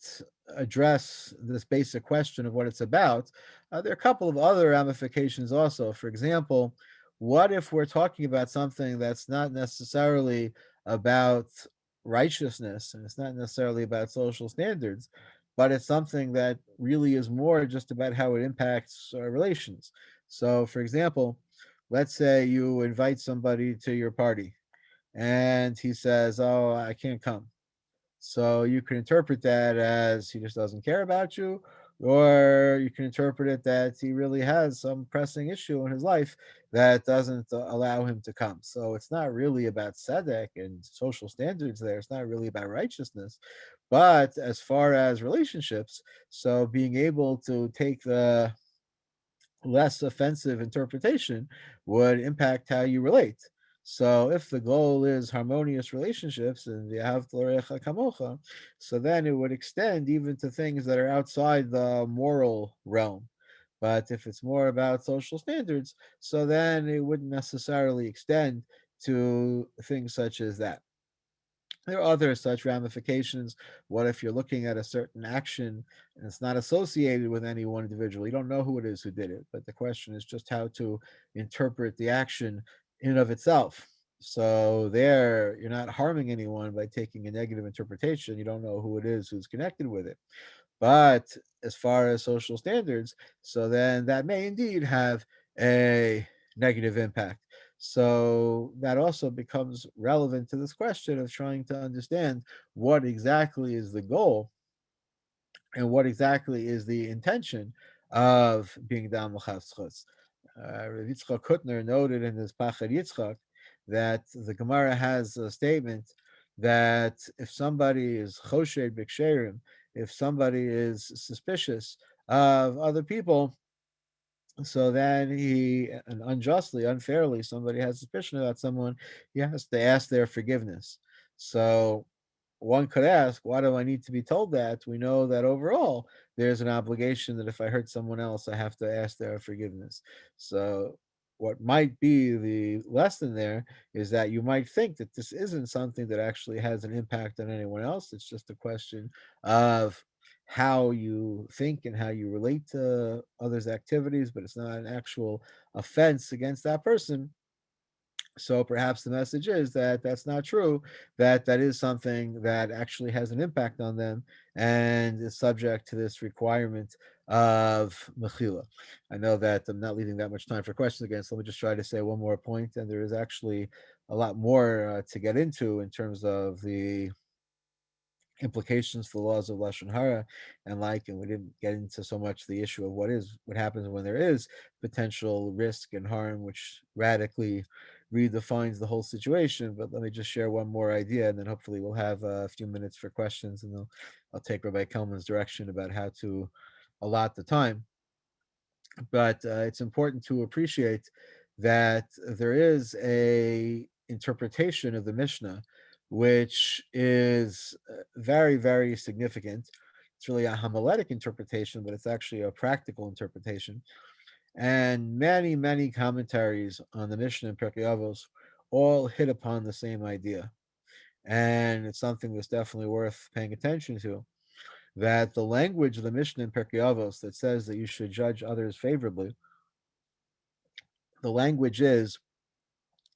address this basic question of what it's about. There are a couple of other ramifications also. For example, what if we're talking about something that's not necessarily about righteousness and it's not necessarily about social standards, but it's something that really is more just about how it impacts relations? So, for example, let's say you invite somebody to your party and he says, "Oh, I can't come." So you can interpret that as he just doesn't care about you, or you can interpret it that he really has some pressing issue in his life that doesn't allow him to come. So it's not really about tzedek and social standards there. It's not really about righteousness. But as far as relationships, so being able to take the less offensive interpretation would impact how you relate. So if the goal is harmonious relationships and v'ahavta l'orecha kamocha, so then it would extend even to things that are outside the moral realm. But if it's more about social standards, so then it wouldn't necessarily extend to things such as that. There are other such ramifications. What if you're looking at a certain action and it's not associated with any one individual? You don't know who it is who did it, but the question is just how to interpret the action in and of itself. So there, you're not harming anyone by taking a negative interpretation. You don't know who it is who's connected with it. But as far as social standards, so then that may indeed have a negative impact. So that also becomes relevant to this question of trying to understand what exactly is the goal and what exactly is the intention of being down l'chavschutz. Rav Yitzchak Kutner noted in his Pachad Yitzchak that the Gemara has a statement that if somebody is choshed b'ksherim, if somebody is suspicious of other people, so then he, and unjustly, unfairly, somebody has suspicion about someone, he has to ask their forgiveness. So one could ask, why do I need to be told that? We know that overall there's an obligation that if I hurt someone else, I have to ask their forgiveness. So what might be the lesson there is that you might think that this isn't something that actually has an impact on anyone else. It's just a question of how you think and how you relate to others' activities, but it's not an actual offense against that person. So perhaps the message is that that's not true, that that is something that actually has an impact on them and is subject to this requirement of mechila. I know that I'm not leaving that much time for questions again, so let me just try to say one more point, and there is actually a lot more to get into in terms of the implications for the laws of lashon hara and we didn't get into so much the issue of what happens when there is potential risk and harm, which radically redefines the whole situation. But let me just share one more idea, and then hopefully we'll have a few minutes for questions, and I'll take Rabbi Kelman's direction about how to allot the time. But it's important to appreciate that there is a interpretation of the Mishnah which is very, very significant. It's really a homiletic interpretation, but it's actually a practical interpretation. And many, many commentaries on the Mishnah and Pirkei Avos all hit upon the same idea. And it's something that's definitely worth paying attention to. That the language of the Mishnah and Pirkei Avos that says that you should judge others favorably, the language is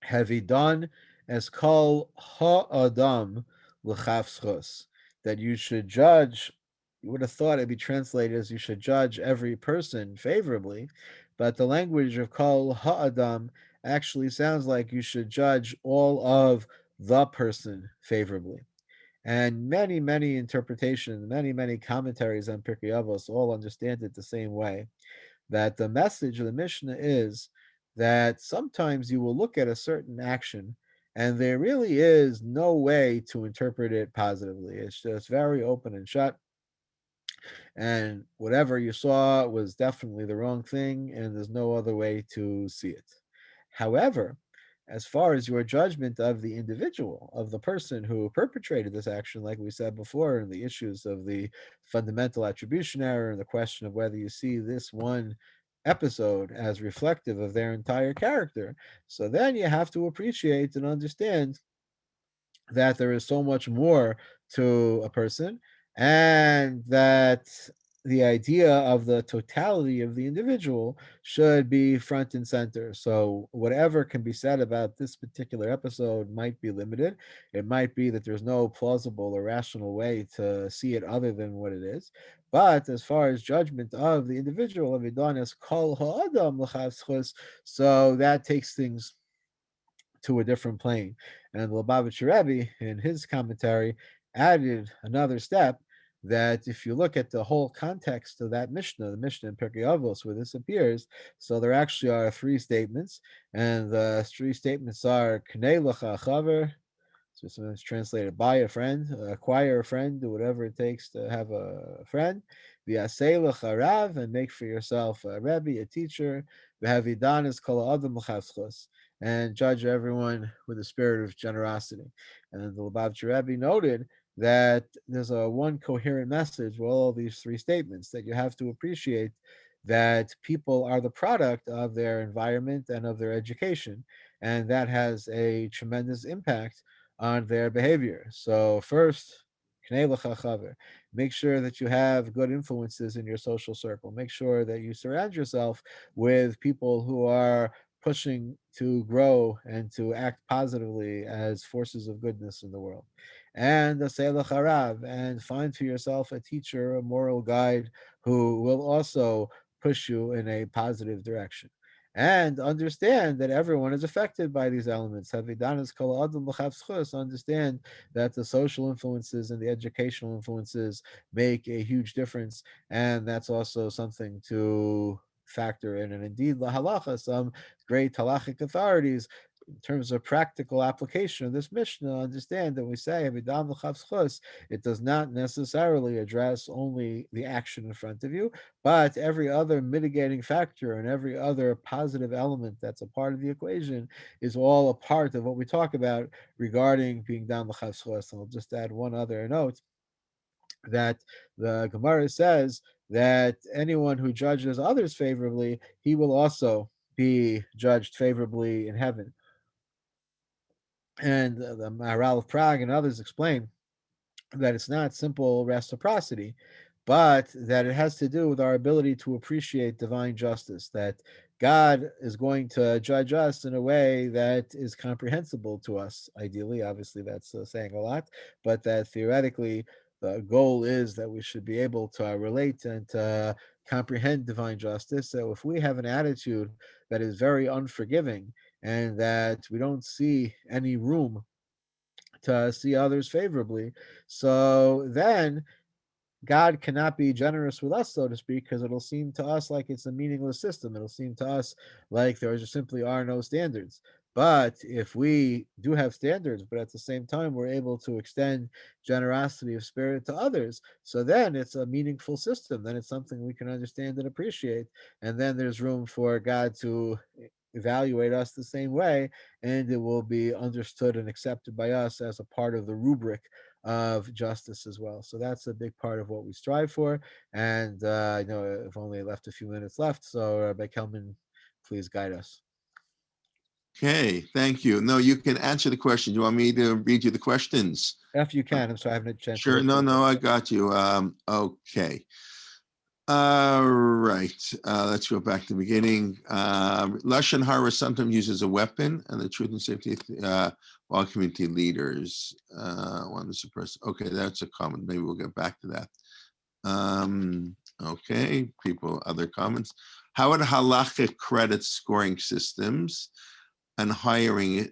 have he done as kol ha'adam l'chavschus, that you should judge. You would have thought it'd be translated as you should judge every person favorably, but the language of kol ha'adam actually sounds like you should judge all of the person favorably. And many, many interpretations, many, many commentaries on Pirkei Avos all understand it the same way, that the message of the Mishnah is that sometimes you will look at a certain action and there really is no way to interpret it positively. It's just very open and shut. And whatever you saw was definitely the wrong thing, and there's no other way to see it. However, as far as your judgment of the individual, of the person who perpetrated this action, like we said before, and the issues of the fundamental attribution error and the question of whether you see this one episode as reflective of their entire character, so then you have to appreciate and understand that there is so much more to a person, and that the idea of the totality of the individual should be front and center. So, whatever can be said about this particular episode might be limited. It might be that there's no plausible or rational way to see it other than what it is. But as far as judgment of the individual, of Idonis kol ha'adam l'chavschus, so that takes things to a different plane. And Lubavitcher Rebbe, in his commentary, added another step that if you look at the whole context of that Mishnah, the Mishnah in Pirkei Avos, where this appears, so there actually are three statements, and the three statements are Knei Lecha Chaver, so sometimes translated by a friend, acquire a friend, do whatever it takes to have a friend. v'yasei harav, and make for yourself a Rebbe, a teacher, v'havidanis kol adam l'chavschos, and judge everyone with a spirit of generosity. And the Lubavitcher Rebbe noted that there's a one coherent message with all these three statements, that you have to appreciate that people are the product of their environment and of their education, and that has a tremendous impact on their behavior. So first, make sure that you have good influences in your social circle. Make sure that you surround yourself with people who are pushing to grow and to act positively as forces of goodness in the world. And and find for yourself a teacher, a moral guide who will also push you in a positive direction. And understand that everyone is affected by these elements. Understand that the social influences and the educational influences make a huge difference. And that's also something to factor in. And indeed, la halacha, some great halachic authorities, in terms of practical application of this Mishnah, understand that we say it does not necessarily address only the action in front of you, but every other mitigating factor and every other positive element that's a part of the equation is all a part of what we talk about regarding being down the chavschos. And I'll just add one other note, that the Gemara says that anyone who judges others favorably, he will also be judged favorably in heaven. And the Maharal of Prague and others explain that it's not simple reciprocity, but that it has to do with our ability to appreciate divine justice, that God is going to judge us in a way that is comprehensible to us. Ideally, obviously, that's saying a lot, but that theoretically, the goal is that we should be able to relate and to comprehend divine justice. So if we have an attitude that is very unforgiving and that we don't see any room to see others favorably, so then God cannot be generous with us, so to speak, because it'll seem to us like it's a meaningless system. It'll seem to us like there just simply are no standards. But if we do have standards, but at the same time we're able to extend generosity of spirit to others, so then it's a meaningful system. Then it's something we can understand and appreciate. And then there's room for God to evaluate us the same way, and it will be understood and accepted by us as a part of the rubric of justice as well. So that's a big part of what we strive for. And I know I've only left a few minutes left, so Rabbi Feldman, please guide us. Okay, thank you. No, you can answer the question. You want me to read you the questions? After you can. I'm sorry, I haven't had a chance. Sure. No, I got you. Okay. All right. Let's go back to the beginning. Lashon Hara sometimes uses a weapon, and the truth and safety all community leaders want to suppress. Okay, that's a comment. Maybe we'll get back to that. Okay, other comments. How would halachic credit scoring systems and hiring?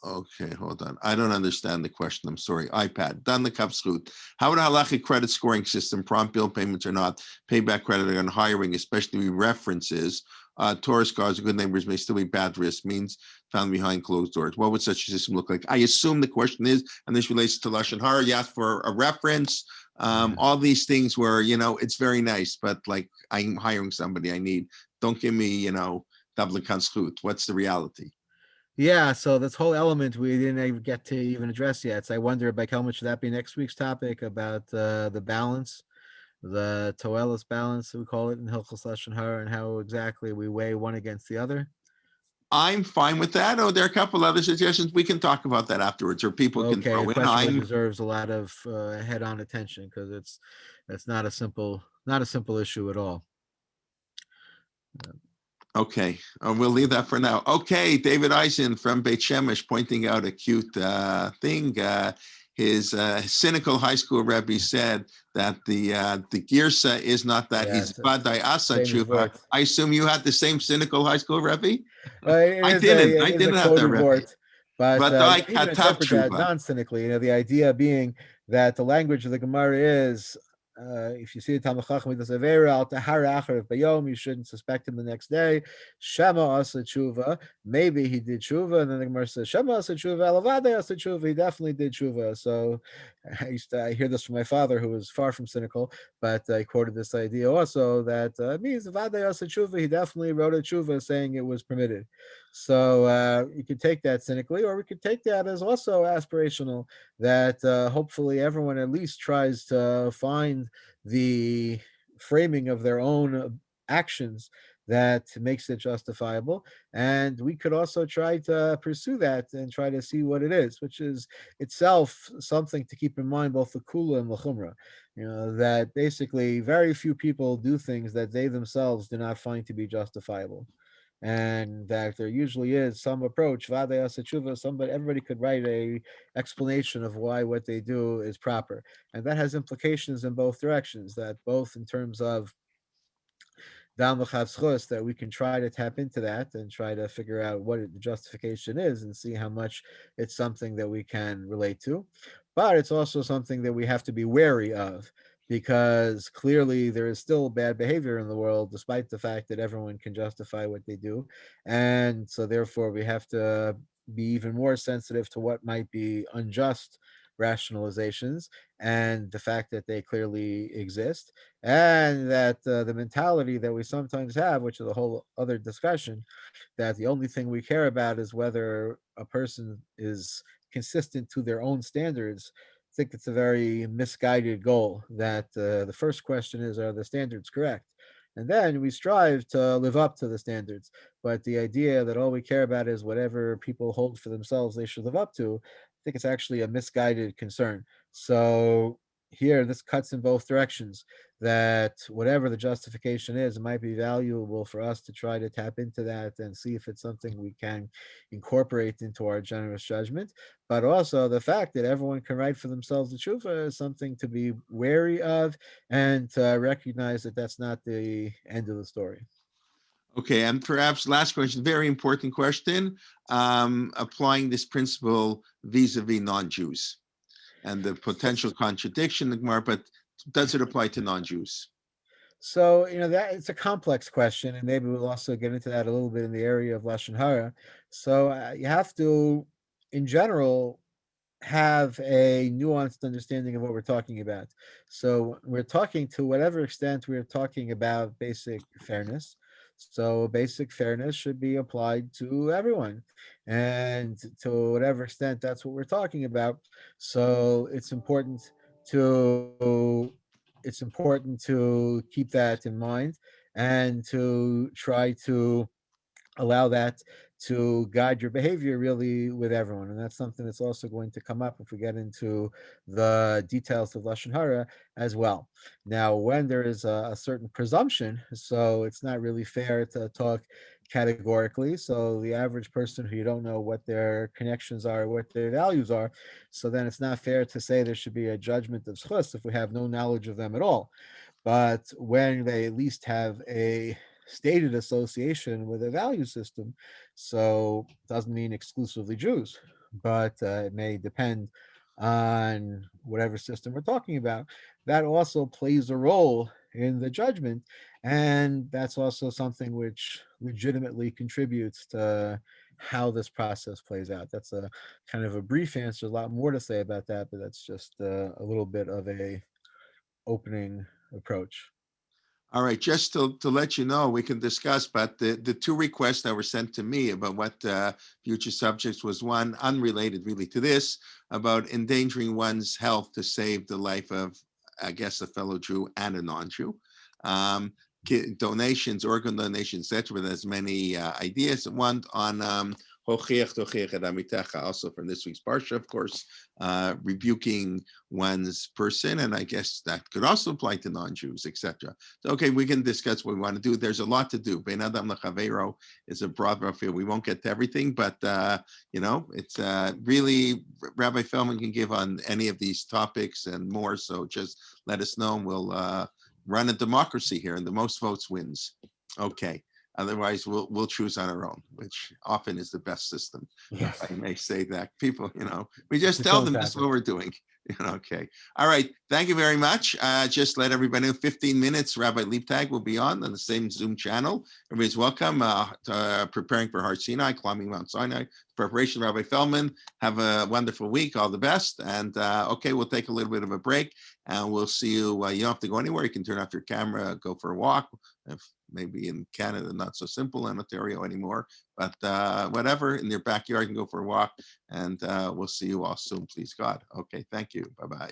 Okay, hold on. I don't understand the question. I'm sorry. iPad. Dan the kapslut. How would a halachic credit scoring system, prompt bill payments or not, payback credit on hiring, especially references, tourist guards and good neighbors may still be bad risk, means found behind closed doors? What would such a system look like? I assume the question is, and this relates to Lashon Hara, you asked for a reference. All these things where, it's very nice, but like I'm hiring somebody I need. Don't give me, double kanskut. What's the reality? Yeah, so this whole element we didn't even get to even address yet. So I wonder, by how much should that be next week's topic about the balance, the Toelis balance, we call it in Hilchos Lashon Hara, and how exactly we weigh one against the other? I'm fine with that. Oh, there are a couple other suggestions. We can talk about that afterwards, or people can throw the in. question deserves a lot of head-on attention because it's not a simple issue at all. Okay, we'll leave that for now. Okay, David Eisen from Beit Shemesh pointing out a cute thing. His cynical high school Rebbe said that the girsa is not that he's Vadai Asa Tshuva. I assume you had the same cynical high school Rebbe? I didn't have that Rebbe. But you can even interpret that non-cynically. The idea being that the language of the Gemara is if you see a Talmid Chacham does Avera al Tahara Acharav Bayom, you shouldn't suspect him the next day. Shema Asa Tshuva, maybe he did Tshuva, and then the Gemara says Shema Asa Tshuva, Alavade Asa Tshuva, he definitely did Tshuva. So I hear this from my father, who was far from cynical, but I quoted this idea also that means Avade Asa Tshuva, he definitely wrote a Tshuva saying it was permitted. So you could take that cynically, or we could take that as also aspirational, that hopefully everyone at least tries to find the framing of their own actions that makes it justifiable. And we could also try to pursue that and try to see what it is, which is itself something to keep in mind, both the kula and the chumrah. That basically very few people do things that they themselves do not find to be justifiable, and that there usually is some approach, everybody could write a explanation of why what they do is proper, and that has implications in both directions, that both in terms of that we can try to tap into that and try to figure out what the justification is and see how much it's something that we can relate to. But it's also something that we have to be wary of, because clearly there is still bad behavior in the world, despite the fact that everyone can justify what they do. And so, therefore, we have to be even more sensitive to what might be unjust rationalizations and the fact that they clearly exist, and that the mentality that we sometimes have, which is a whole other discussion, that the only thing we care about is whether a person is consistent to their own standards. I think it's a very misguided goal. That the first question is, are the standards correct? And then we strive to live up to the standards. But the idea that all we care about is whatever people hold for themselves they should live up to, I think it's actually a misguided concern. So here, this cuts in both directions, that whatever the justification is, it might be valuable for us to try to tap into that and see if it's something we can incorporate into our generous judgment. But also the fact that everyone can write for themselves the tshuva is something to be wary of, and to recognize that that's not the end of the story. Okay, and perhaps last question, very important question, applying this principle vis-a-vis non-Jews and the potential contradiction, but does it apply to non-Jews? So, that it's a complex question, and maybe we'll also get into that a little bit in the area of lashon hara. So you have to, in general, have a nuanced understanding of what we're talking about. So we're talking, to whatever extent we're talking about basic fairness. So basic fairness should be applied to everyone, and to whatever extent that's what we're talking about. So to it's important to keep that in mind, and to try to allow that to guide your behavior really with everyone. And that's something that's also going to come up if we get into the details of lashon hara as well. Now, when there is a certain presumption, so it's not really fair to talk categorically. So the average person who you don't know what their connections are, what their values are, so then it's not fair to say there should be a judgment of schus if we have no knowledge of them at all. But when they at least have a stated association with a value system, so it doesn't mean exclusively Jews, but it may depend on whatever system we're talking about. That also plays a role in the judgment, and that's also something which legitimately contributes to how this process plays out. That's a kind of a brief answer, a lot more to say about that, but that's just a little bit of a opening approach. All right, just to let you know, we can discuss, but the two requests that were sent to me about what future subjects was, one unrelated really to this, about endangering one's health to save the life of, I guess, a fellow Jew and a non-Jew. Donations, organ donations, etc. There's many ideas. One on also from this week's Parsha, of course, rebuking one's person, and I guess that could also apply to non-Jews, etc. So, okay, we can discuss what we want to do. There's a lot to do. Ben Adam Lechavero is a broad field. We won't get to everything, but it's really, Rabbi Feldman can give on any of these topics and more. So just let us know, and we'll run a democracy here, and the most votes wins. Okay. Otherwise, we'll choose on our own, which often is the best system. Yes. If I may say that. People, we just It's tell own them this is topic. what we're doing. Okay. All right. Thank you very much. Just let everybody know 15 minutes. Rabbi Leiptag will be on the same Zoom channel. Everybody's welcome. Preparing for Har Sinai, climbing Mount Sinai. Preparation, Rabbi Feldman. Have a wonderful week. All the best. And okay, we'll take a little bit of a break and we'll see you. You don't have to go anywhere. You can turn off your camera, go for a walk. If maybe in Canada, not so simple in Ontario anymore, but whatever, in your backyard, you can go for a walk and we'll see you all soon, please God. Okay, thank you. Bye-bye.